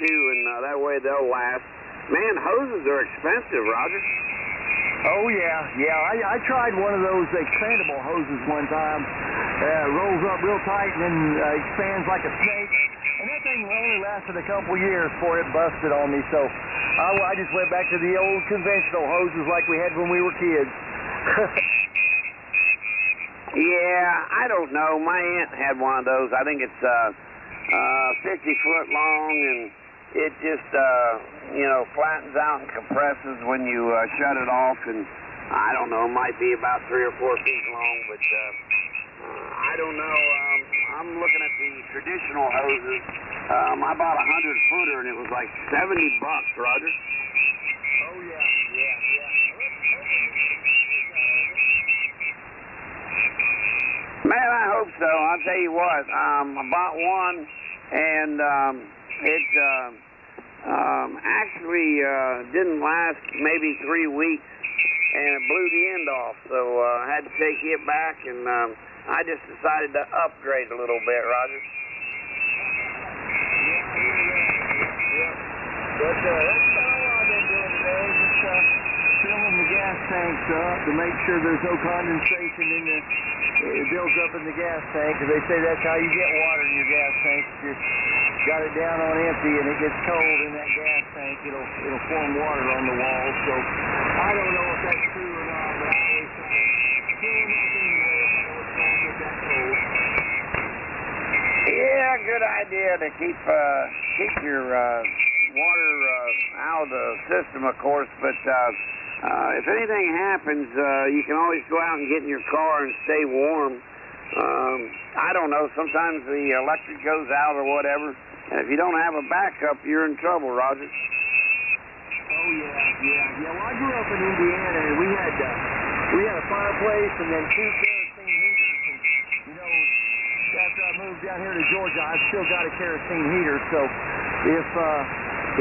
too, and that way they'll last. Man, hoses are expensive, Roger. Oh, yeah. I tried one of those expandable hoses one time. Rolls up real tight and then expands like a snake. And that thing only lasted a couple years before it busted on me. So I just went back to the old conventional hoses like we had when we were kids. Yeah, I don't know. My aunt had one of those. I think it's 50 foot long, and it just, flattens out and compresses when you shut it off. And I don't know, it might be about 3 or 4 feet long, but I don't know. I'm looking at the traditional hoses. I bought a 100-footer, and it was like $70, Roger. Oh, yeah. Man, I hope so. I'll tell you what, I bought one, and it actually didn't last maybe 3 weeks, and it blew the end off, so I had to take it back, and I just decided to upgrade a little bit, Roger. But that's all I've been doing today, just filling the gas tanks up to make sure there's no condensation in the, it builds up in the gas tank, because they say that's how you get water in your gas tank. If you got it down on empty and it gets cold in that gas tank, it'll form water on the walls. So I don't know if that's true or not, but I always try to fill them up anyway if I know it's going to get that cold. Yeah, good idea to keep your water out of the system, of course, but if anything happens, you can always go out and get in your car and stay warm. I don't know, sometimes the electric goes out or whatever, and if you don't have a backup, you're in trouble, Roger. Oh, yeah. Well, I grew up in Indiana, and we had a fireplace and then 2 kerosene heaters, and, after I moved down here to Georgia, I've still got a kerosene heater, so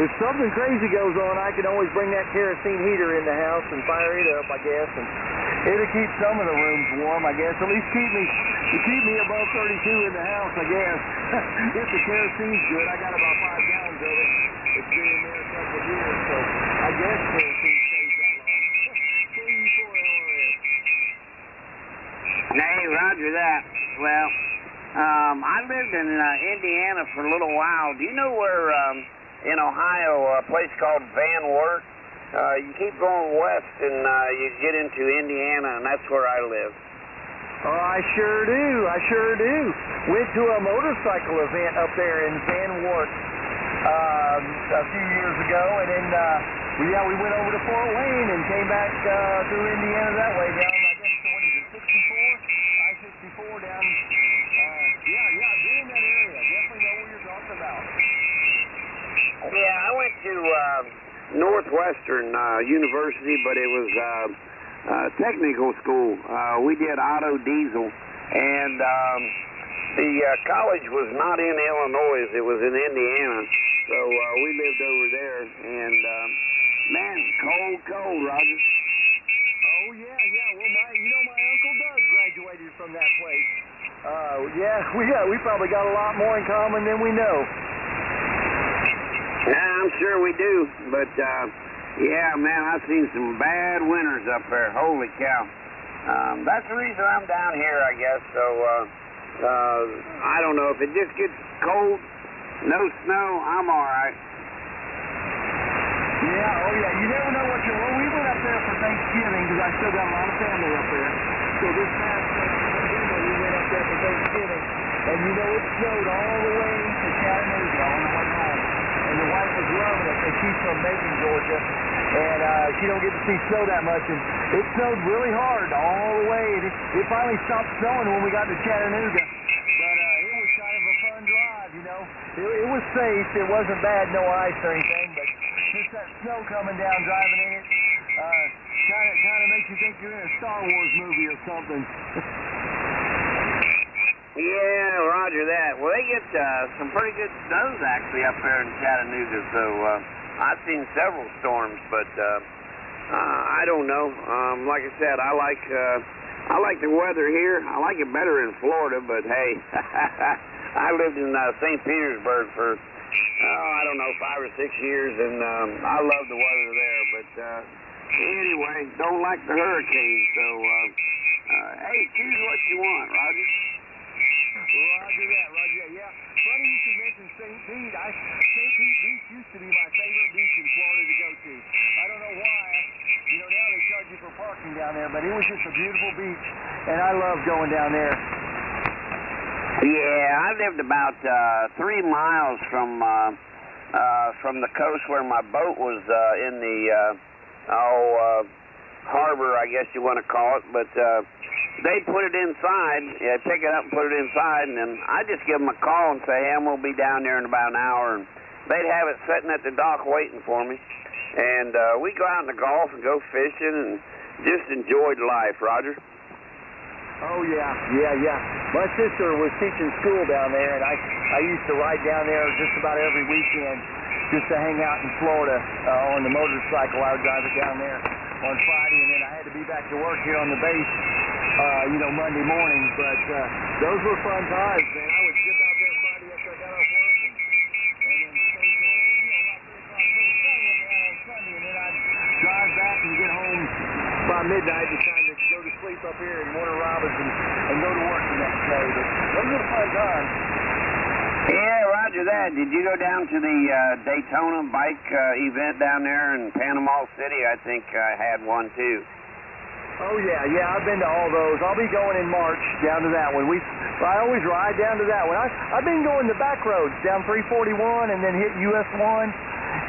if something crazy goes on, I can always bring that kerosene heater in the house and fire it up, I guess, and it'll keep some of the rooms warm, I guess. At least keep me above 32 in the house, I guess. If the kerosene's good, I got about 5 gallons of it. It's been in there a couple of years, so I guess kerosene stays that long. KE4LRS. Hey, Roger that. Well, I lived in Indiana for a little while. Do you know where in Ohio, a place called Van Wert? You keep going west and you get into Indiana, and that's where I live. Oh, I sure do. Went to a motorcycle event up there in Van Wert a few years ago, and then we went over to Fort Wayne and came back through Indiana that way down, I guess, what is it, 64? I-64 down, I've been in that area. Definitely know what you're talking about. Yeah, I went to Northwestern University, but it was technical school. We did auto diesel, and the college was not in Illinois. It was in Indiana, so we lived over there, and man, cold, Roger. Oh, yeah. Well, my Uncle Doug graduated from that place. We probably got a lot more in common than we know. Yeah, I'm sure we do, but yeah, man, I've seen some bad winters up there. Holy cow. That's the reason I'm down here, I guess. So I don't know, if it just gets cold, no snow, I'm all right. Yeah, you never know what well, we went up there for Thanksgiving, because I still got a lot of family up there. So this past November, we went up there for Thanksgiving, and it snowed all the way to Chattanooga on the way home. And the wife was loving it, and she's from Macon, Georgia, and she don't get to see snow that much, and it snowed really hard all the way, and it finally stopped snowing when we got to Chattanooga, but it was kind of a fun drive, It was safe, it wasn't bad, no ice or anything, but just that snow coming down, driving in it, kind of makes you think you're in a Star Wars movie or something. Yeah, roger that. Well, they get some pretty good snows actually up there in Chattanooga, so I've seen several storms, but I don't know. Like I said, I like the weather here. I like it better in Florida, but hey, I lived in St. Petersburg for I don't know, 5 or 6 years, and I love the weather there. But anyway, don't like the hurricanes. So, hey, choose what you want, Roger. Roger that, Roger that. Yeah, funny you should mention St. Pete. St. Pete Beach used to be my favorite beach in Florida to go to. I don't know why. You know, now they charge you for parking down there, but it was just a beautiful beach, and I love going down there. Yeah, I lived about 3 miles from the coast where my boat was in the harbor, I guess you want to call it. But they'd put it inside, pick it up and put it inside, and then I'd just give them a call and say, hey, I'm going to be down there in about an hour. And they'd have it sitting at the dock waiting for me. And we'd go out in the Gulf and go fishing and just enjoyed life, Roger. Oh, yeah. My sister was teaching school down there, and I used to ride down there just about every weekend just to hang out in Florida on the motorcycle. I would drive it down there on Friday, and then I had to be back to work here on the base, Monday morning. But those were fun times, man. I would zip out there Friday after I got off work, and then stay till, about 3 o'clock till the sun went down on Sunday, and then I'd drive back and get home by midnight and time to go to sleep up here in Warner Robinson and go to work the next day. But those were fun times. Yeah, Roger that. Did you go down to the Daytona bike event down there in Panama City? I think I had one too. Oh, yeah, I've been to all those. I'll be going in March down to that one. I always ride down to that one. I've been going the back roads down 341 and then hit US 1.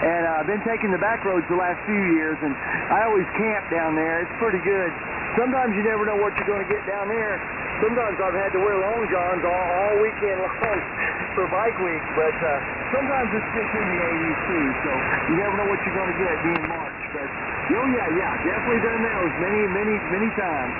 And I've been taking the back roads the last few years, and I always camp down there. It's pretty good. Sometimes you never know what you're going to get down there. Sometimes I've had to wear long johns all weekend long for bike week, but sometimes it's just in the 80s too, so you never know what you're going to get being March. But, yeah, definitely done those many times.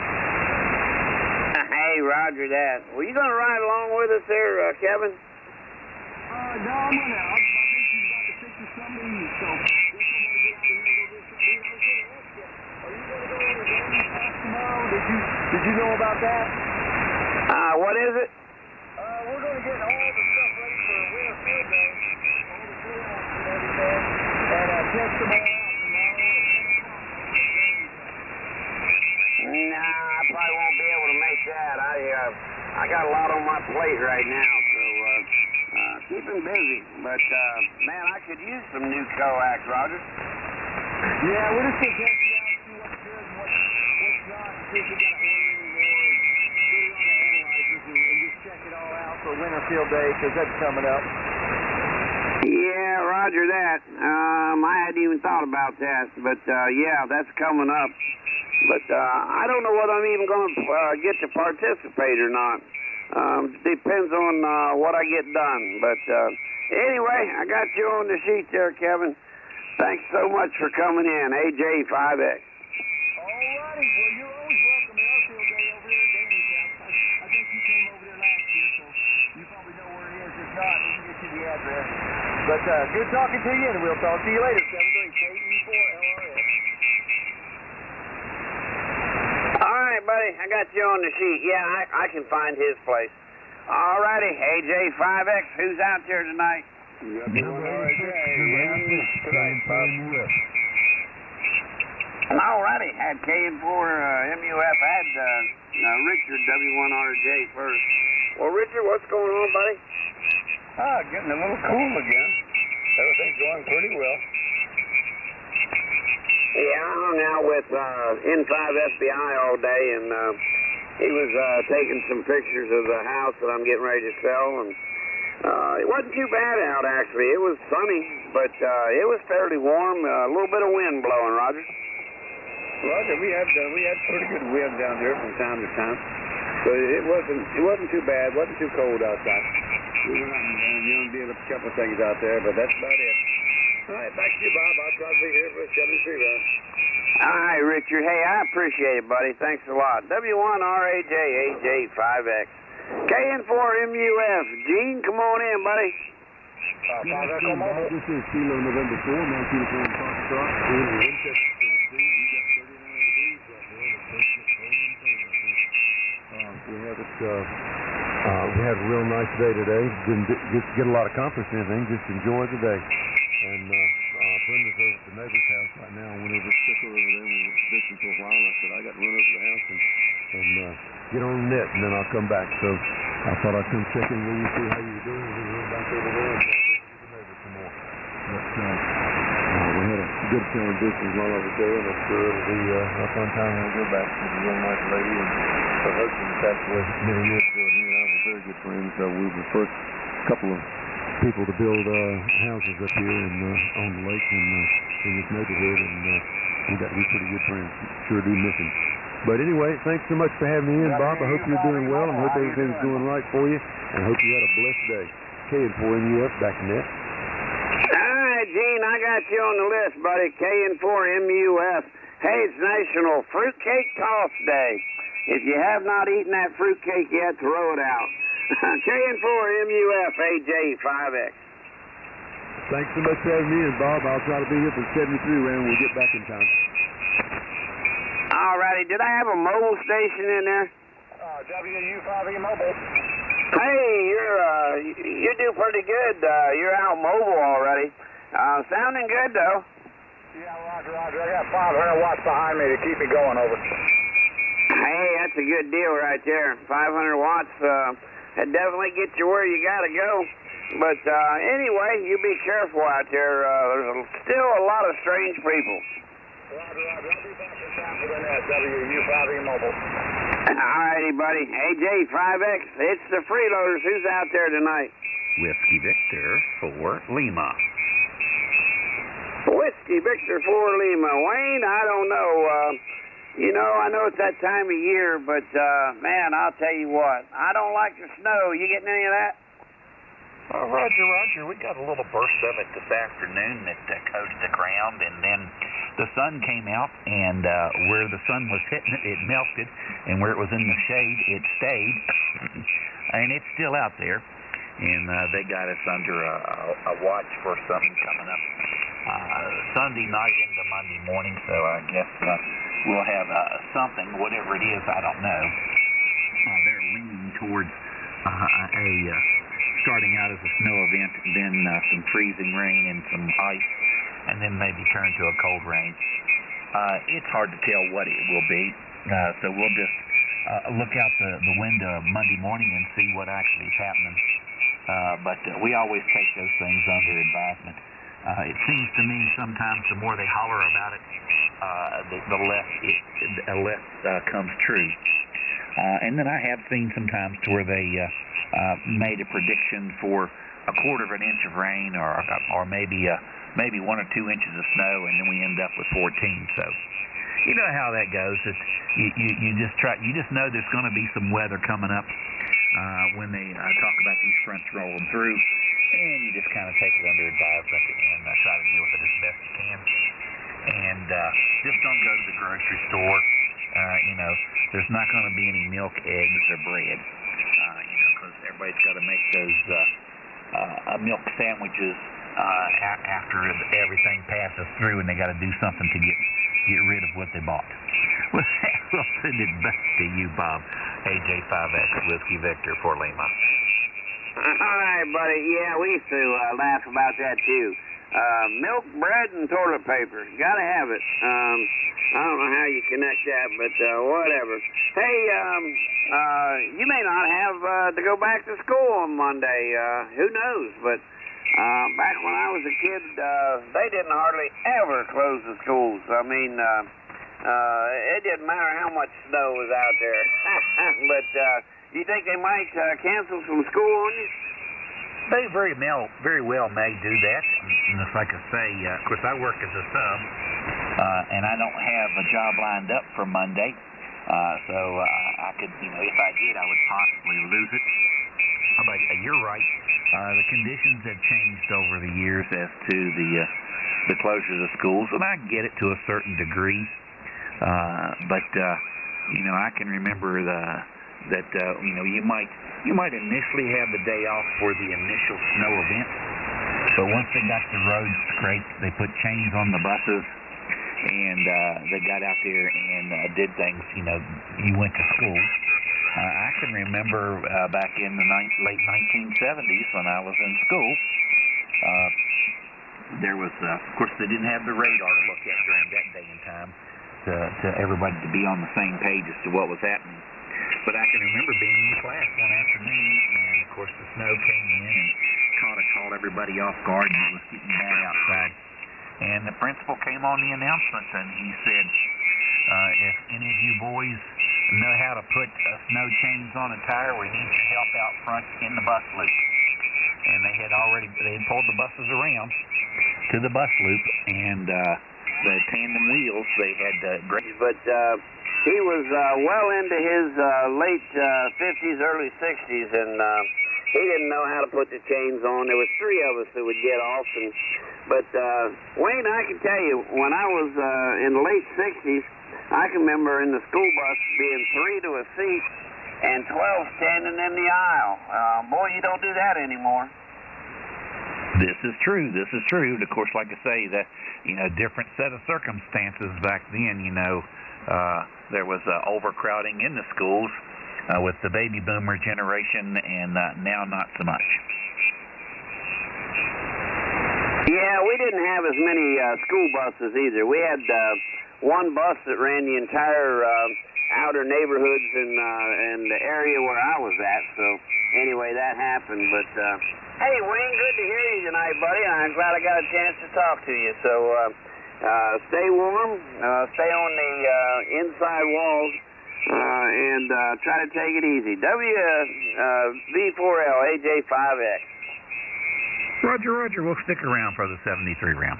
Hey, Roger that. Were you going to ride along with us there, Kevin? No, I'm going to. I think she's about to fix us something, so I guess I'm going to get out of here and go get something. I was going to ask you, are you going to go over to Danny's house tomorrow? Did you know about that? What is it? We're going to get all the stuff ready for Winter Field Day, all the clearance and everything, and test them all out tomorrow at 10 o'clock. Nah, I probably won't be able to make that. I got a lot on my plate right now, so keeping busy. But man, I could use some new coax, Roger. Yeah, we're just going to test it out, see what's good and what's not, see if we got to order any more, and put it on the analyzers and just check it all out for Winter Field Day, because that's coming up. Yeah, Roger that. I hadn't even thought about that, but yeah, that's coming up. But I don't know whether I'm even going to get to participate or not. Depends on what I get done. But anyway, I got you on the sheet there, Kevin. Thanks so much for coming in, AJ5X. All righty. Well, you're always welcome at our field day over here at Danny's house. I think you came over there last year, so you probably know where it is. If not, we can get you the address. But good talking to you, and we'll talk to you later. 738-KE4LRS. All right, buddy. I got you on the sheet. Yeah, I can find his place. All righty. AJ5X, who's out there tonight? All righty. Had K&4 MUF. I had Richard W1RJ first. Well, Richard, what's going on, buddy? Getting a little cool again. Everything's going pretty well. Yeah, I hung out with N5 FBI all day, and he was taking some pictures of the house that I'm getting ready to sell, and it wasn't too bad out, actually. It was sunny, but it was fairly warm, a little bit of wind blowing, Roger. Roger, we had pretty good wind down here from time to time, so it wasn't too bad, wasn't too cold outside. We went out and did a couple of things out there, but that's about it. All right, back to you, Bob. I'll try to be here for a 73 run. All right, Richard. Hey, I appreciate it, buddy. Thanks a lot. W1RAJ, AJ5X. KN4MUF. Gene, come on in, buddy. This is Kilo November 4, Mount Uniform Foxtrot, in Winchester, Tennessee. You got 39 degrees right now, and it's pushing it cold and cold, I think. We have it We had a real nice day today. Didn't get a lot accomplished or anything, just enjoyed the day. And Brenda's over at the neighbor's house right now. I went over to stick her over there. We were fishing for a while. And I said, I got to run over to the house and get on the net, and then I'll come back. So I thought I'd come check in with you, see how you were doing, and then run back over there and visit the neighbor some more. But we had a good time visiting while I was there, and I'm sure it'll be a fun time when we go back. She's a real nice lady, and her husband passed away many years ago, and he and I were very good friends. So we were the first couple of people to build houses up here and on the lake and in this neighborhood, and we got to be pretty good friends. Sure do miss him. But anyway, thanks so much for having me in, Bob. I hope you're doing well, and hope everything's going right for you, and I hope you had a blessed day. K4MUF back in there. All right, Gene, I got you on the list, buddy. K4MUF. Hey, it's National Fruitcake Toss Day. If you have not eaten that fruitcake yet, throw it out. K4MUF, AJ5X. Thanks so much for having me in, Bob. I'll try to be here for 73 when we get back in time. All righty. Did I have a mobile station in there? WU5E Mobile. Hey, you do pretty good. You're out mobile already. Sounding good, though. Yeah, roger. I got 500 watts behind me to keep me going, over. Hey, that's a good deal right there. 500 watts. That definitely gets you where you got to go. But anyway, you be careful out there. There's still a lot of strange people. Roger. I'll be back in time for the net. WU5E Mobile. All righty, buddy. AJ5X, it's the freeloaders. Who's out there tonight? Whiskey Victor for Lima. Whiskey Victor for Lima. Wayne, I don't know. I know it's that time of year, but, man, I'll tell you what. I don't like the snow. You getting any of that? Roger. We got a little burst of it this afternoon that coated the ground, and then the sun came out, and where the sun was hitting it, it melted, and where it was in the shade, it stayed, and it's still out there. And they got us under a watch for something coming up Sunday night into Monday morning, so I guess we'll have something, whatever it is, I don't know. They're leaning towards starting out as a snow event, then some freezing rain and some ice, and then maybe turn to a cold rain. It's hard to tell what it will be, so we'll just look out the window Monday morning and see what actually is happening. But we always take those things under advisement. It seems to me sometimes the more they holler about it, the less it comes true. And then I have seen sometimes to where they made a prediction for a quarter of an inch of rain, or maybe 1 or 2 inches of snow, and then we end up with 14. So you know how that goes. You just know there's going to be some weather coming up when they talk about these fronts rolling through, and you just kind of take it under advisement and try to deal with it as best you can. And just don't go to the grocery store. There's not going to be any milk, eggs, or bread. Because everybody's got to make those milk sandwiches after everything passes through, and they got to do something to get rid of what they bought. We'll send it back to you, Bob. AJ5X, Whiskey Victor for Lima. All right, buddy. Yeah, we used to laugh about that, too. Milk, bread, and toilet paper. Got to have it. I don't know how you connect that, but whatever. Hey, you may not have to go back to school on Monday. Who knows? But back when I was a kid, they didn't hardly ever close the schools. I mean, it didn't matter how much snow was out there. But you think they might cancel some school on you? They very well may do that. And it's like I say, of course, I work as a sub, and I don't have a job lined up for Monday. So I could, if I did, I would possibly lose it. But you're right. The conditions have changed over the years as to the closures of schools, and I get it to a certain degree. But I can remember that you might initially have the day off for the initial snow event, but once they got the roads scraped, they put chains on the buses, and they got out there and did things. You went to school, I can remember back in the late 1970s when I was in school, there was, of course, they didn't have the radar to look at during that day and time to everybody to be on the same page as to what was happening. But I can remember being in class one afternoon, and, of course, the snow came in and caught everybody off guard, and it was getting bad outside. And the principal came on the announcement, and he said, if any of you boys know how to put snow chains on a tire, we need your help out front in the bus loop. And they had pulled the buses around to the bus loop, and the tandem wheels, they had great. But he was well into his late 50s, early 60s, and he didn't know how to put the chains on. There was three of us that would get off. But Wayne, I can tell you, when I was in the late 60s, I can remember in the school bus being 3 to a seat and 12 standing in the aisle. Boy, you don't do that anymore. This is true. This is true. Of course, like I say, that different set of circumstances back then. There was overcrowding in the schools with the baby boomer generation, and now not so much. Yeah, we didn't have as many school buses either. We had one bus that ran the entire outer neighborhoods and the area where I was at. So anyway, that happened. But hey, Wayne, good to hear you tonight, buddy. I'm glad I got a chance to talk to you. So stay warm, stay on the inside walls, and try to take it easy. V4L AJ5X. Roger. We'll stick around for the 73 round.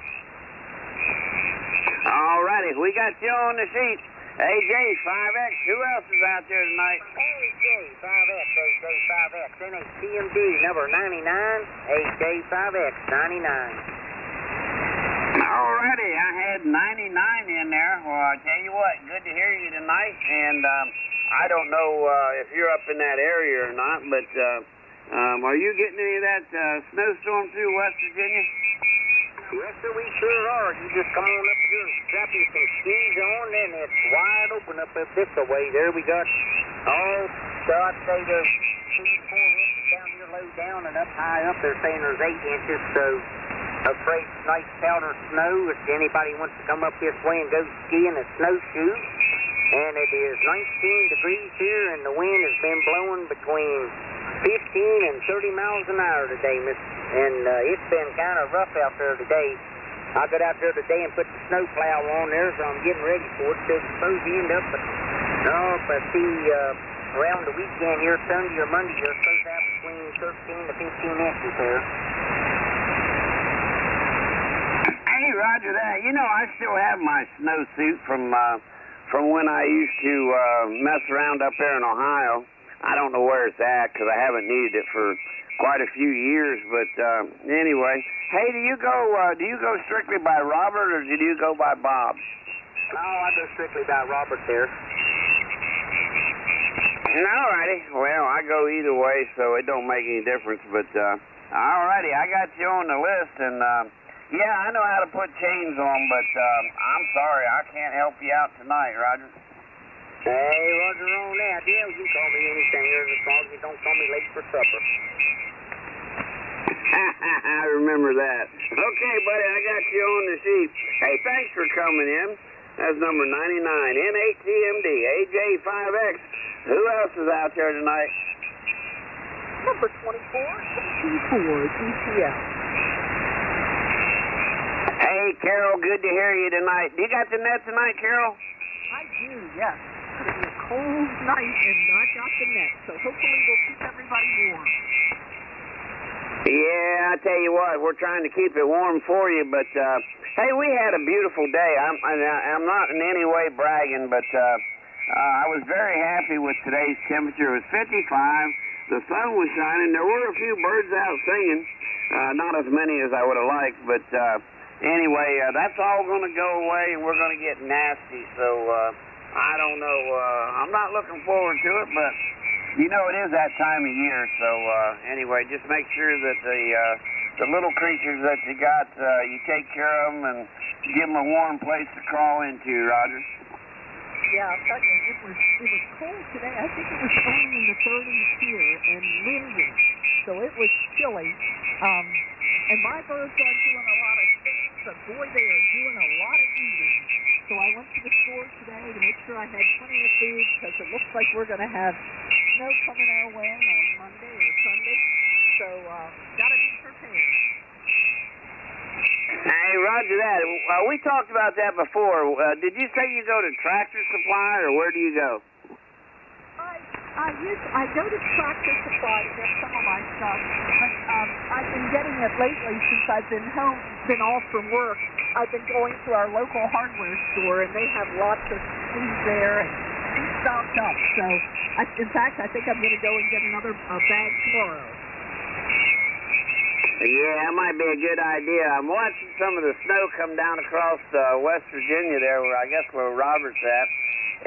All righty, we got you on the sheet. AJ5X. Who else is out there tonight? AJ5X, NHTMD number 99, AJ5X 99. All righty, I had 99 in there. Well, I tell you what, good to hear you tonight. And I don't know if you're up in that area or not, but are you getting any of that snowstorm through West Virginia? Yes, sir, we sure are. You just come on up here and strap you some skis on, and it's wide open up this way. There we got all, so I'd say there's 2 to 4 inches down here low down, and up high up they're saying there's 8 inches, so afraid nice powder snow. If anybody wants to come up this way and go skiing and snowshoe, and it is 19 degrees here, and the wind has been blowing between 15 and 30 miles an hour today, and it's been kind of rough out there today. I got out there today and put the snow plow on there, so I'm getting ready for it. So it's supposed to end up, around the weekend here, Sunday or Monday, you're supposed to have between 13 to 15 inches there. Hey, Roger that. I still have my snowsuit from when I used to mess around up there in Ohio. I don't know where it's at because I haven't needed it for quite a few years. But anyway, hey, do you go strictly by Robert or do you go by Bob? No, I go strictly by Robert there. All righty. Well, I go either way, so it don't make any difference. But all righty, I got you on the list, and yeah, I know how to put chains on, but I'm sorry, I can't help you out tonight, Roger. Hey, Roger, on that. Yeah, you can call me anything here as long as you don't call me late for supper. I remember that. Okay, buddy, I got you on the sheet. Hey, thanks for coming in. That's number 99, NHTMD, AJ5X. Who else is out there tonight? Number 24, ETL. Hey, Carol, good to hear you tonight. You got the net tonight, Carol? I do, yes. It's going to be a cold night, and I got the net, so hopefully we'll keep everybody warm. Yeah, I tell you what, we're trying to keep it warm for you, but hey, we had a beautiful day. I'm not in any way bragging, but I was very happy with today's temperature. It was 55. The sun was shining. There were a few birds out singing, not as many as I would have liked, but anyway, that's all going to go away, and we're going to get nasty, so I don't know. I'm not looking forward to it, but it is that time of year, so anyway, just make sure that the little creatures that you got, you take care of them and give them a warm place to crawl into, Roger. Yeah, I'll tell you, it was cold today. I think it was only in the 30s here and windy, so it was chilly. And my birds aren't doing a lot of singing, but boy, they are doing a lot of eating. So I went to the store today to make sure I had plenty of food because it looks like we're going to have snow coming our way on Monday or Sunday. So got to be prepared. Hey, roger that. We talked about that before. Did you say you go to Tractor Supply, or where do you go? I go to Tractor Supply to get some of my stuff, but I've been getting it lately since I've been off from work. I've been going to our local hardware store, and they have lots of things there and stocked up. So, in fact, I think I'm going to go and get another bag tomorrow. Yeah, that might be a good idea. I'm watching some of the snow come down across West Virginia there, where Robert's at,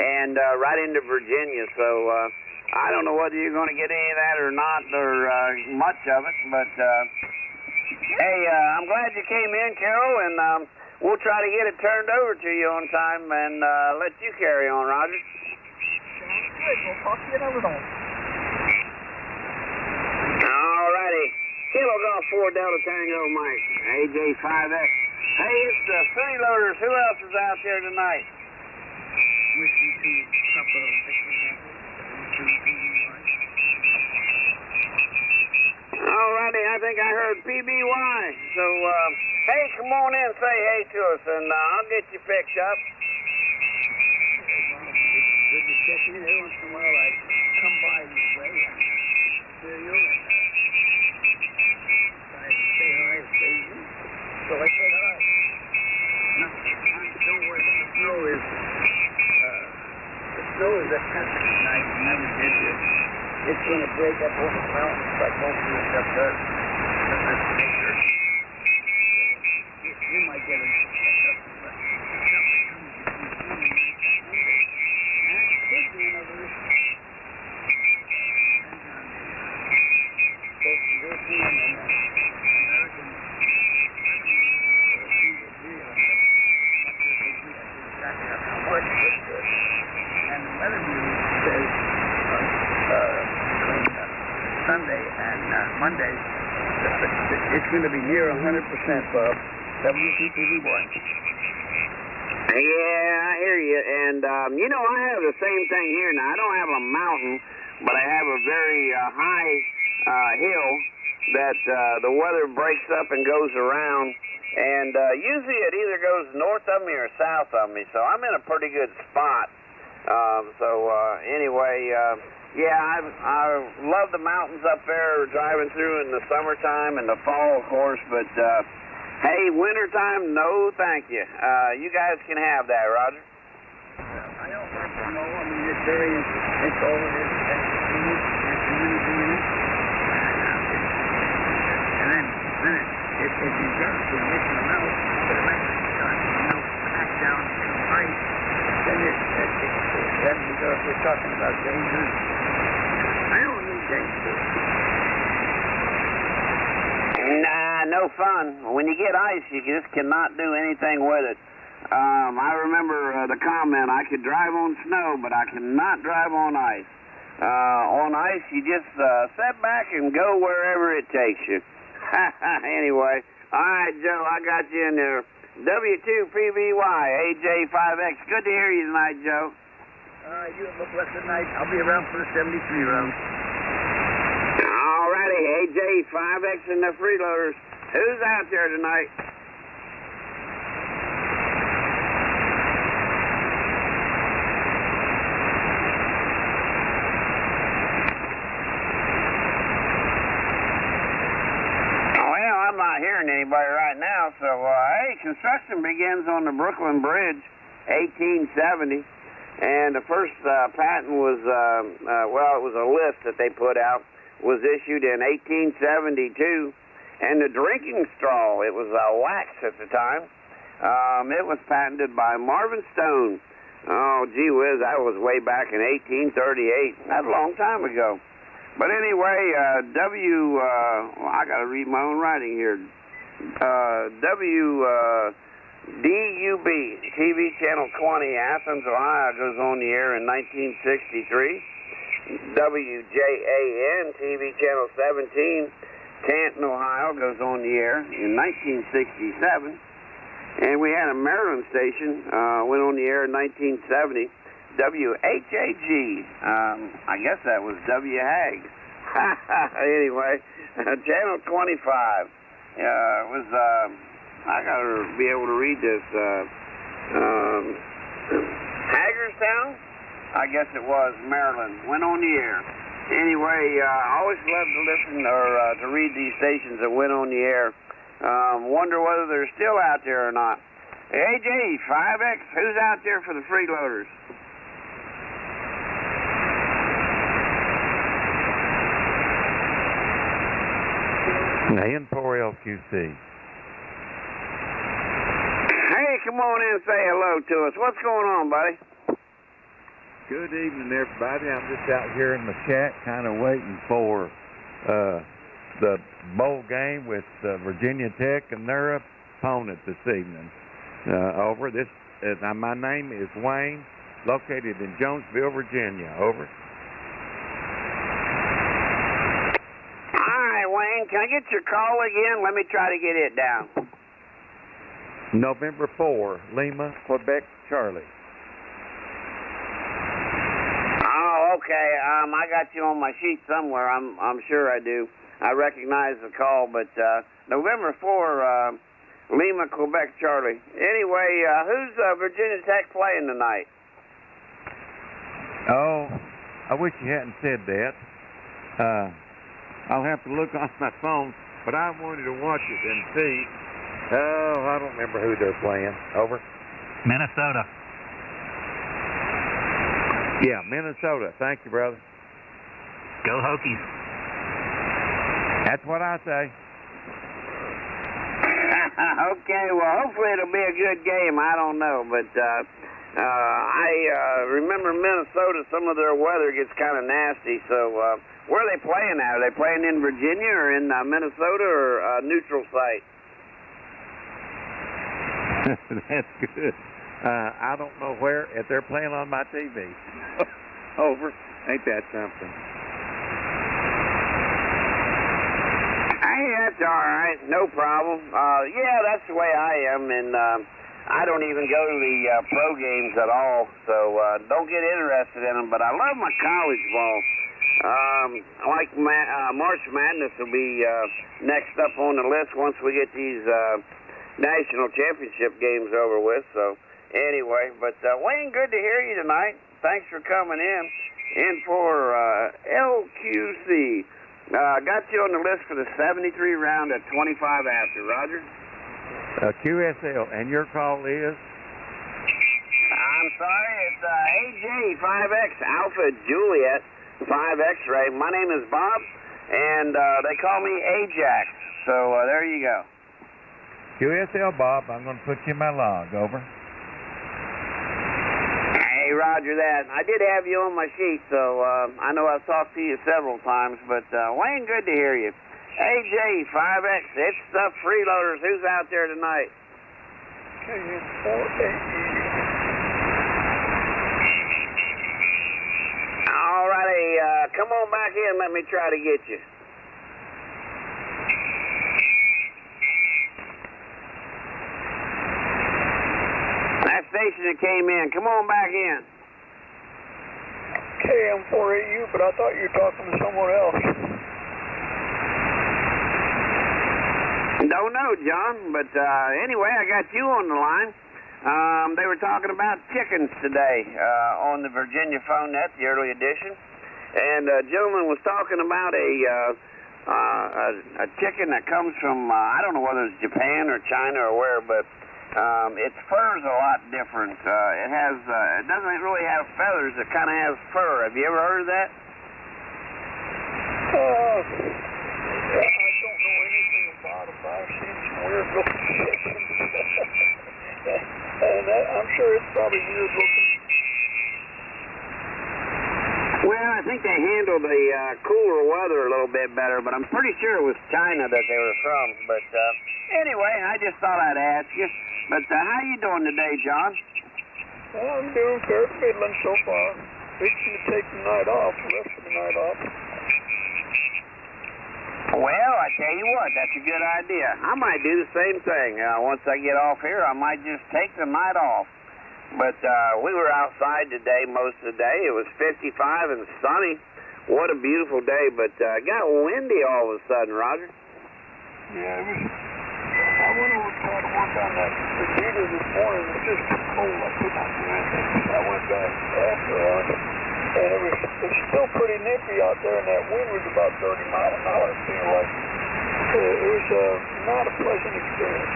and right into Virginia. So I don't know whether you're going to get any of that or not, or much of it. But hey, I'm glad you came in, Carol, and we'll try to get it turned over to you on time and let you carry on, Roger. Sounds good. We'll talk to you in a little. All righty. Kilo Golf 4 Delta Tango Mike, AJ5X. Hey, it's the freeloaders. Who else is out there tonight? Whiskey 2, couple of All righty, I think I heard PBY. So, hey, come on in and say hey to us, and I'll get you fixed up. It's good to check in every once in a while. I come by this way and hear you and say hi occasionally. So I said hi. No, don't worry about the snow. The snow is a country tonight. It never did this. It's going to break up over the mountains like most of the stuff does. You might get a Sunday and Monday, it's going to be near 100%, Bob. WTPV1. Yeah, I hear you. And, you know, I have the same thing here. Now, I don't have a mountain, but I have a very high hill that the weather breaks up and goes around. And usually it either goes north of me or south of me. So I'm in a pretty good spot. Anyway, yeah, I love the mountains up there driving through in the summertime and the fall, of course, but hey, wintertime, no thank you. You guys can have that, Roger. I don't like to know. I mean, it's very interesting. It's all it is. There's community in it. And then if you get to mixing them out, but eventually it starts to melt back down to ice, then we're talking about dangerous. I don't need dangerous. Nah, no fun. When you get ice, you just cannot do anything with it. I remember the comment, I could drive on snow, but I cannot drive on ice. On ice, you just sit back and go wherever it takes you. Anyway, all right, Joe, I got you in there. W2PBY, AJ5X. Good to hear you tonight, Joe. You have a blessed night. I'll be around for the 73 round. All righty, AJ5X and the freeloaders. Who's out there tonight? Well, I'm not hearing anybody right now, so, hey, construction begins on the Brooklyn Bridge, 1870. And the first patent was, it was a list that they put out, was issued in 1872. And the drinking straw, it was wax at the time. It was patented by Marvin Stone. Oh, gee whiz, that was way back in 1838. That's a long time ago. But anyway, I got to read my own writing here. DUB, TV Channel 20, Athens, Ohio, goes on the air in 1963. WJAN, TV Channel 17, Canton, Ohio, goes on the air in 1967. And we had a Maryland station, went on the air in 1970. WHAG, I guess that was WHAG. Anyway, Channel 25 was, I got to be able to read this, Hagerstown, I guess it was, Maryland, went on the air. Anyway, I always love to listen or to read these stations that went on the air. Wonder whether they're still out there or not. AJ, 5X, who's out there for the freeloaders? N4LQC. Hey, come on in and say hello to us. What's going on, buddy? Good evening, everybody. I'm just out here in the shack kind of waiting for the bowl game with Virginia Tech and their opponent this evening. Over. My name is Wayne, located in Jonesville, Virginia. Over. Wayne, can I get your call again? Let me try to get it down. November 4, Lima, Quebec, Charlie. Oh, okay. I got you on my sheet somewhere. I'm sure I do. I recognize the call, but November 4, Lima, Quebec, Charlie. Anyway, who's Virginia Tech playing tonight? Oh, I wish you hadn't said that. I'll have to look on my phone, but I wanted to watch it and see. Oh, I don't remember who they're playing. Over. Minnesota. Yeah, Minnesota. Thank you, brother. Go Hokies. That's what I say. Okay, well, hopefully it'll be a good game. I don't know, but I remember Minnesota, some of their weather gets kind of nasty, so where are they playing at? Are they playing in Virginia or in Minnesota or a neutral site? That's good. I don't know where, if they're playing on my TV. Over. Ain't that something? Hey, that's all right. No problem. Yeah, that's the way I am, and I don't even go to the pro games at all, so don't get interested in them, but I love my college ball. Like March Madness will be next up on the list once we get these national championship games over with, so anyway, but Wayne, good to hear you tonight. Thanks for coming in for LQC. Got you on the list for the 73 round at 25 after. Roger? QSL, and your call is? I'm sorry, it's AJ 5X Alpha Juliet 5 X-ray. My name is Bob, and they call me Ajax, so there you go. QSL, Bob, I'm going to put you in my log. Over. Hey, roger that. I did have you on my sheet, so I know I've talked to you several times, but Wayne, good to hear you. AJ 5X, it's the freeloaders. Who's out there tonight? All righty, come on back in. Let me try to get you. That station that came in, come on back in. KM4AU, but I thought you were talking to someone else. Don't know, John, but anyway, I got you on the line. They were talking about chickens today on the Virginia Phone Net, the early edition, and a gentleman was talking about a chicken that comes from, I don't know whether it's Japan or China or where, but its fur's a lot different. It doesn't really have feathers, it kind of has fur. Have you ever heard of that? I don't know anything about them, but I've seen some weird looking chickens. And I'm sure it's probably weird looking. Well, I think they handled the cooler weather a little bit better, but I'm pretty sure it was China that they were from. But Anyway, I just thought I'd ask you. But how you doing today, John? Well, I'm doing fair fiddling so far. Fixing to take the night off, the rest of the night off. Well, I tell you what, that's a good idea. I might do the same thing. Once I get off here, I might just take the night off. But we were outside today most of the day. It was 55 and sunny. What a beautiful day, but it got windy all of a sudden, Roger. Yeah, it was. I went over to try to work on that heater this morning. It was just cold. I could not do anything. I went back after hours, and it's still pretty nippy out there, and that wind was about 30 miles an hour. It seemed like it was not a pleasant experience.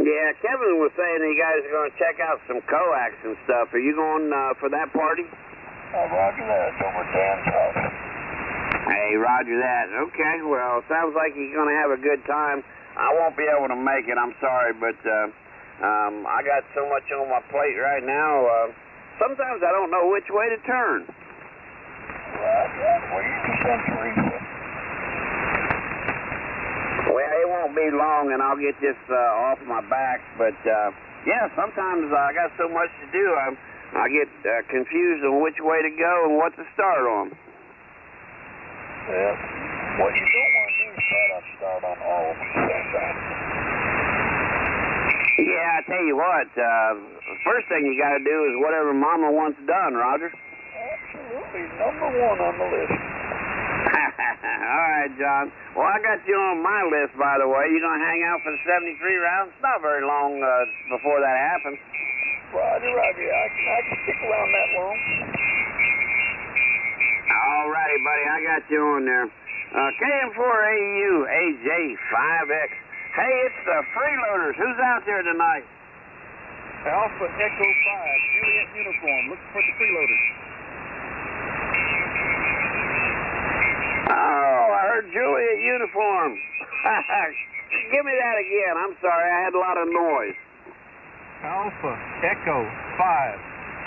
Yeah, Kevin was saying that you guys are going to check out some coax and stuff. Are you going for that party? Roger that. It's over at Dan's house. Hey, roger that. Okay, well, sounds like he's going to have a good time. I won't be able to make it, I'm sorry, but I got so much on my plate right now. Sometimes I don't know which way to turn. Well, you can send Teresa. Well, it won't be long, and I'll get this off my back, but yeah, sometimes I got so much to do, I get confused on which way to go and what to start on. Yeah. What you don't want to do is try to start on all of them at the same time. Yeah, I tell you what, the first thing you got to do is whatever Mama wants done, Roger. Absolutely. Number one on the list. All right, John. Well, I got you on my list, by the way. You going to hang out for the 73 rounds? It's not very long before that happens. Roger. I can stick around that long. All righty, buddy. I got you on there. KM4AU AJ5X. Hey, it's the freeloaders. Who's out there tonight? Alpha Echo 5, Juliet uniform. Looking for the freeloaders. Oh, I heard Juliet uniform. Give me that again. I'm sorry. I had a lot of noise. Alpha Echo 5,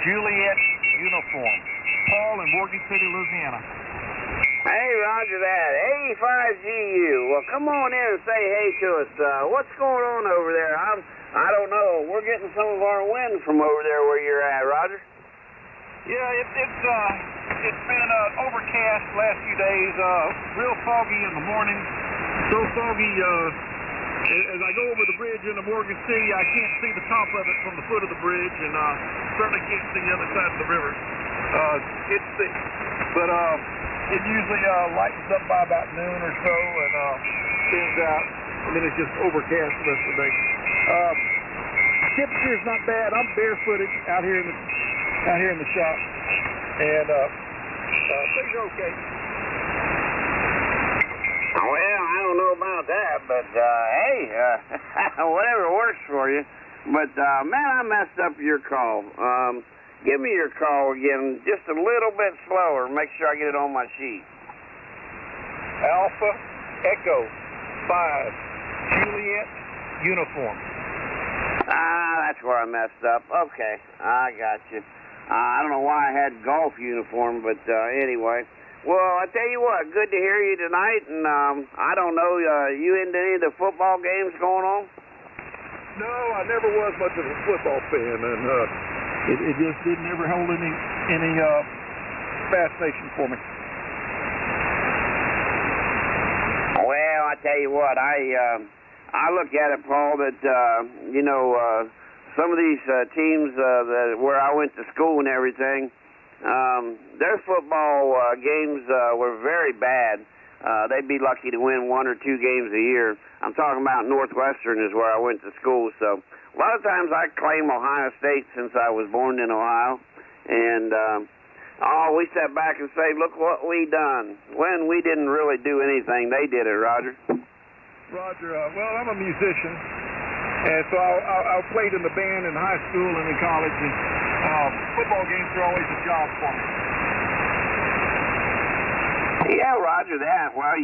Juliet uniform. Paul in Morgan City, Louisiana. Hey, roger that. 85GU. Well, come on in and say hey to us. What's going on over there? I don't know. We're getting some of our wind from over there where you're at, Roger. Yeah, it's been overcast the last few days. Real foggy in the morning. So foggy, as I go over the bridge into Morgan City, I can't see the top of it from the foot of the bridge, and certainly can't see the other side of the river. It's thick, but it usually lightens up by about noon or so, and thins out, and then it's just overcast the rest of the day. Temperature is not bad. I'm barefooted out here in the shop, and things are okay. Well, I don't know about that, but hey, whatever works for you. But man, I messed up your call. Give me your call again, just a little bit slower. Make sure I get it on my sheet. Alpha Echo 5, Juliet uniform. That's where I messed up. Okay, I got you. I don't know why I had golf uniform, but anyway. Well, I tell you what, good to hear you tonight, and I don't know, you into any of the football games going on? No, I never was much of a football fan, and it just didn't ever hold any fascination for me. Well, I tell you what, I look at it, Paul, that some of these teams where I went to school and everything, their football games were very bad. They'd be lucky to win 1 or 2 games a year. I'm talking about Northwestern is where I went to school. So a lot of times I claim Ohio State since I was born in Ohio. And we sat back and say, look what we done. When we didn't really do anything, they did it, Roger. Roger, well, I'm a musician. And so I played in the band in high school and in college. And football games are always a job for me. Yeah, Roger that. Well,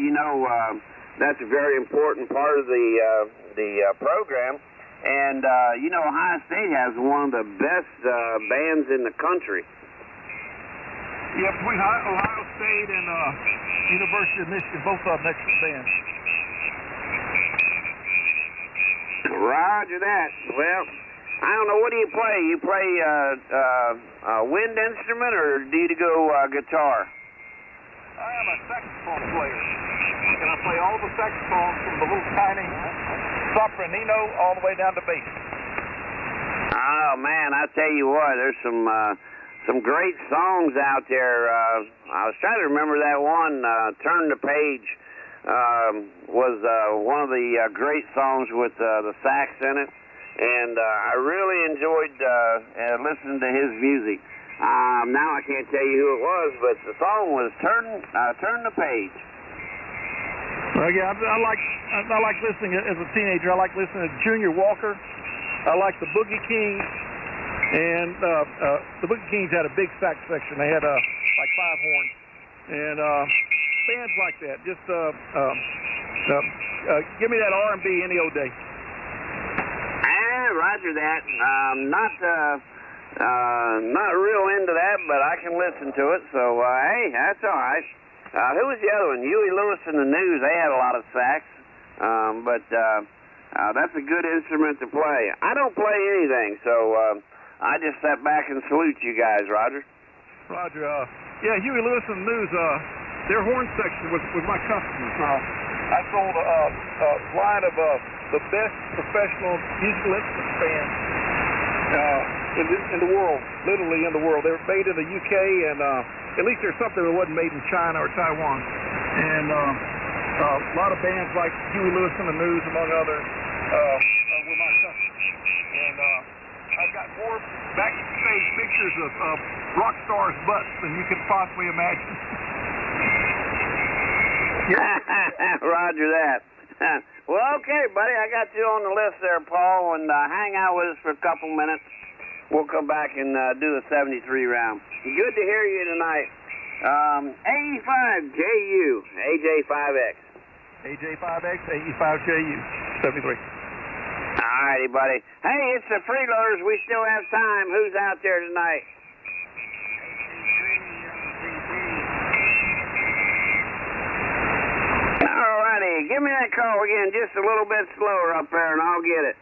that's a very important part of the program. And, Ohio State has one of the best bands in the country. Yeah, between Ohio State and University of Michigan, both of them excellent bands. Roger that. Well, I don't know. What do you play? You play a wind instrument, or do you go guitar? I am a saxophone player, and I play all the saxophones from the little tiny sopranino all the way down to bass. Oh man, I tell you what, there's some great songs out there. I was trying to remember that one. Turn the Page was one of the great songs with the sax in it, and I really enjoyed listening to his music. Now I can't tell you who it was, but the song was Turn the Page. Well, yeah, I like listening as a teenager. I like listening to Junior Walker. I like the Boogie Kings, and the Boogie Kings had a big sax section. They had like 5 horns, and bands like that. Just give me that R&B any old day. Roger that. Not real into that, but I can listen to it. So hey, that's all right. Who was the other one? Huey Lewis and the News. They had a lot of sax, but that's a good instrument to play. I don't play anything, so I just sat back and salute you guys, Roger. Roger. Yeah, Huey Lewis and the News. Their horn section was my customers. I sold a line of the best professional musical instruments band in the world, literally in the world. They were made in the UK, and at least there's something that wasn't made in China or Taiwan. And a lot of bands like Huey Lewis and the News, among others, were my customers. And I've got more backstage pictures of rock stars' butts than you could possibly imagine. Roger that. Well, okay, buddy, I got you on the list there, Paul, and hang out with us for a couple minutes. We'll come back and do the 73 round. Good to hear you tonight. 85JU, AJ5X. AJ5X, AE5JU, 73. All righty, buddy. Hey, it's the freeloaders. We still have time. Who's out there tonight? All righty. Give me that call again, just a little bit slower up there, and I'll get it.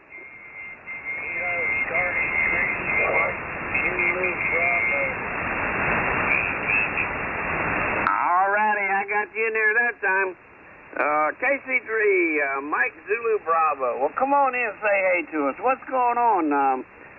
All righty, I got you in there that time. KC3, Mike Zulu Bravo. Well, come on in and say hey to us. What's going on?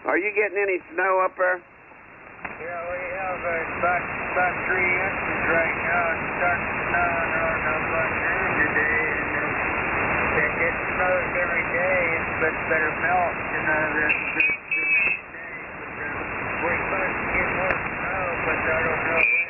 Are you getting any snow up there? Yeah, we have about 3 inches right now. It's starting to snow around about noon today, and it gets snows every day. It's better melt, the next day. But we're starting to get more snow, but I don't know when.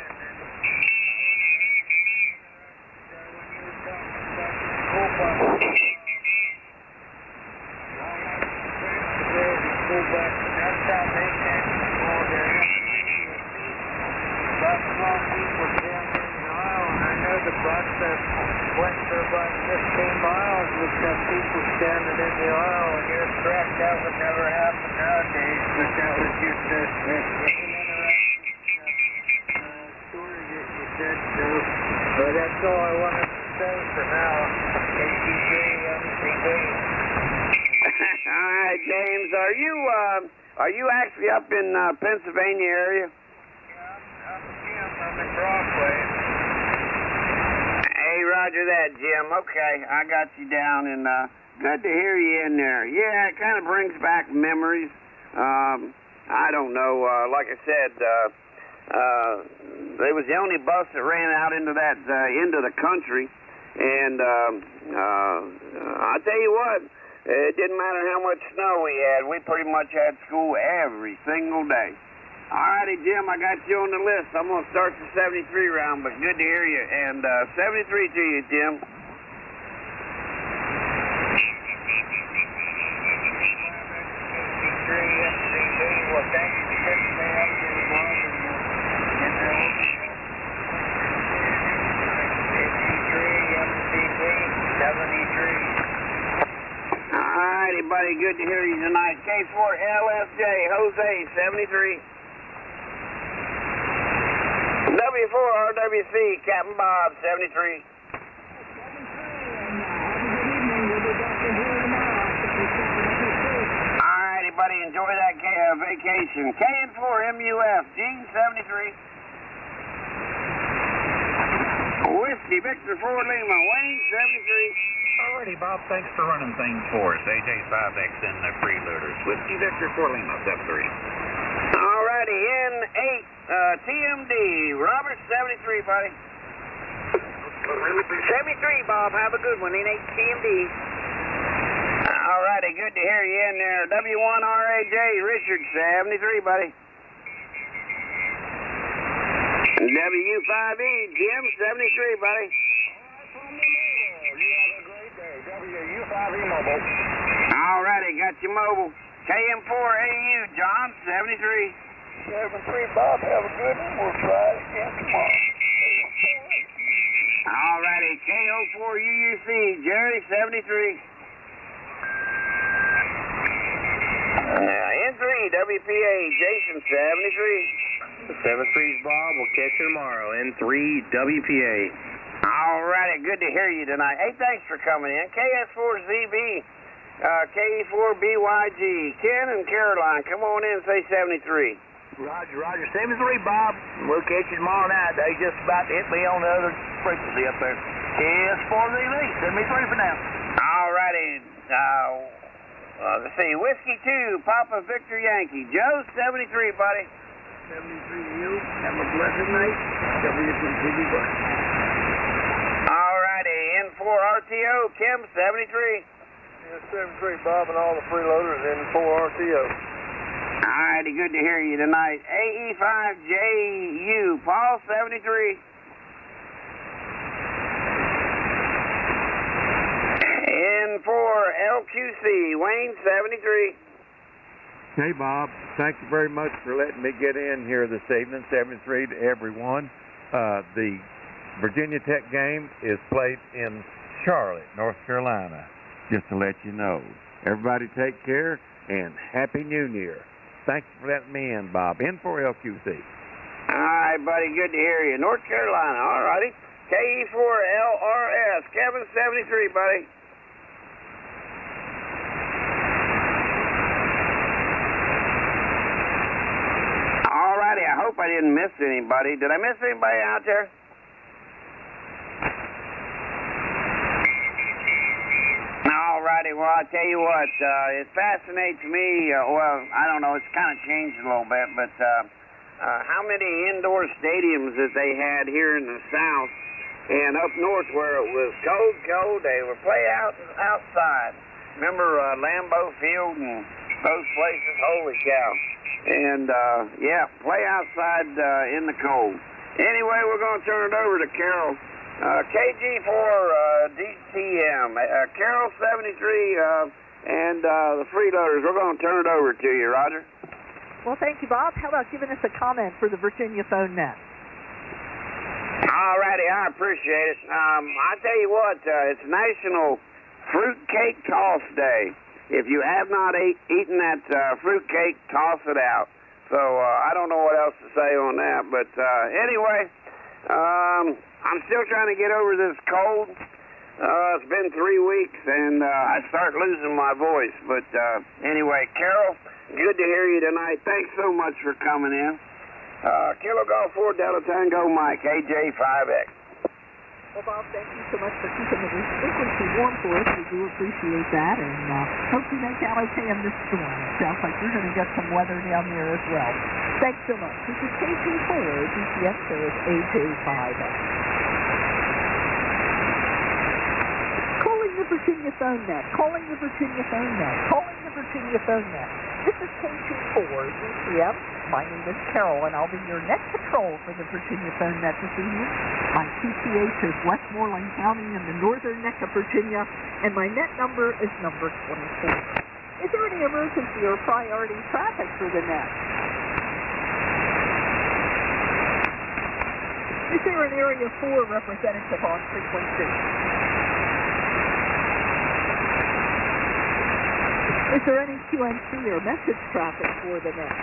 Went for about 15 miles with some people standing in the aisle, and you're correct, that would never happen nowadays, but that was just an interesting story that you said, so, but that's all I wanted to say for now. KCJ, MCB. All right, James, are you actually up in Pennsylvania area? Yeah, I'm in Broadway. Hey, roger that, Jim. Okay, I got you down, and good to hear you in there. Yeah, it kind of brings back memories. I don't know. Like I said, it was the only bus that ran out into the country, and I tell you what, it didn't matter how much snow we had. We pretty much had school every single day. All righty, Jim, I got you on the list. I'm going to start the 73 round, but good to hear you. And 73 to you, Jim. Well, thank you for getting me up to the one and 73. All righty, buddy. Good to hear you tonight. K4 LSJ, Jose, 73. W4 RWC, Captain Bob, 73. Enjoy that vacation. KN4MUF, Gene 73. Whiskey Victor 4 Lima, Wayne 73. Alrighty, Bob, thanks for running things for us. AJ5X and the freeloaders. Whiskey Victor 4 Lima, 73. Alrighty, N8 TMD, Robert 73, buddy. 73, Bob. Have a good one. N8 TMD. Alrighty, good to hear you in there. W1RAJ, Richard 73, buddy. W5E, Jim 73, buddy. You have a great day. WU5E Mobile. Alrighty, got your mobile. KM4AU, John 73. 73, Bob. Have a good one. We'll try it again tomorrow. Alrighty, KO4UUC, Jerry 73. N3, WPA, Jason 73. 73's Bob. We'll catch you tomorrow. N3 WPA. Alrighty, good to hear you tonight. Hey, thanks for coming in. KS4ZB, KE4BYG, Ken and Caroline, come on in and say 73. Roger. 73, Bob. We'll catch you tomorrow night. They just about to hit me on the other frequency up there. KS4ZB, 73 for now. Alrighty, let's see, Whiskey 2, Papa Victor Yankee, Joe 73, buddy. 73 to you. Have a blessed night. WPTV, buddy. Alrighty, N4RTO, Kim 73. Yeah, 73, Bob, and all the freeloaders in 4RTO. Alrighty, good to hear you tonight. AE5JU, Paul 73. N4LQC, Wayne 73. Hey, Bob, thank you very much for letting me get in here this evening. 73 to everyone. The Virginia Tech game is played in Charlotte, North Carolina, just to let you know. Everybody take care, and Happy New Year. Thank you for letting me in, Bob. N4LQC. All right, buddy, good to hear you. North Carolina, all righty. KE4LRS, Kevin 73, buddy. All righty, I hope I didn't miss anybody. Did I miss anybody out there? All righty, well, I tell you what, it fascinates me, well, I don't know, it's kind of changed a little bit, but how many indoor stadiums that they had here in the South and up north where it was cold, they would play outside. Remember Lambeau Field and those places? Holy cow. And, yeah, play outside in the cold. Anyway, we're going to turn it over to Carol. KG4 DTM, Carol 73, and the freeloaders. We're going to turn it over to you, Roger. Well, thank you, Bob. How about giving us a comment for the Virginia phone net? All righty, I appreciate it. I tell you what, it's National Fruitcake Toss Day. If you have not eaten that fruitcake, toss it out. So I don't know what else to say on that, but anyway, I'm still trying to get over this cold. It's been 3 weeks, and I start losing my voice. But anyway, Carol, good to hear you tonight. Thanks so much for coming in. Kilo Golf 4 Delta Tango Mike, AJ5X. Well, Bob, thank you so much for keeping the frequency warm for us. We do appreciate that, and hope you make out okay in this storm. It sounds like you're going to get some weather down there as well. Thanks so much. This is KG4, DTM, so it's AJ5X. Calling the Virginia phone net. This is KG4, DTM. My name is Carol, and I'll be your net patrol for the Virginia phone net this evening. My PCH is Westmoreland County in the northern neck of Virginia, and my net number is number 24. Is there any emergency or priority traffic for the net? Is there an Area 4 representative on frequency? Is there any QNC or message traffic for the net?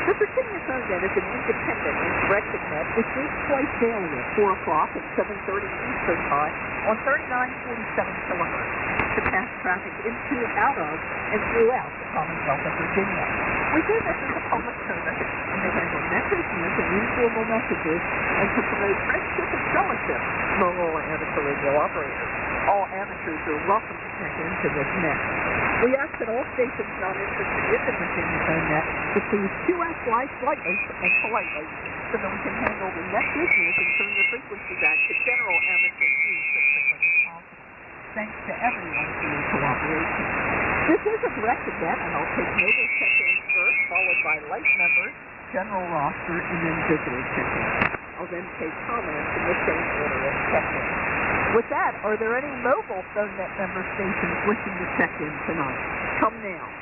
The Virginia phone net is an independent and directed net which meets twice daily at 4 o'clock and 7:30 Eastern Time on 3947 kilohertz. to pass traffic into, out of, and throughout the Commonwealth of Virginia. We do this as a public service and to handle messages and reasonable messages and to promote friendship and fellowship among all amateur radio operators. All amateurs are welcome to check into this net. We ask that all stations not interested in the Virginia phone net to please QS live slightly and politely so that we can handle the net business and turn the frequency back to general amateur use as quickly as possible. Thanks to everyone for your cooperation. This is a direct event, and I'll take mobile check-ins first, followed by light numbers, general roster, and then visitor check-ins. I'll then take comments in the same order as check-ins. With that, are there any mobile phone net member stations wishing to check in tonight? Come now.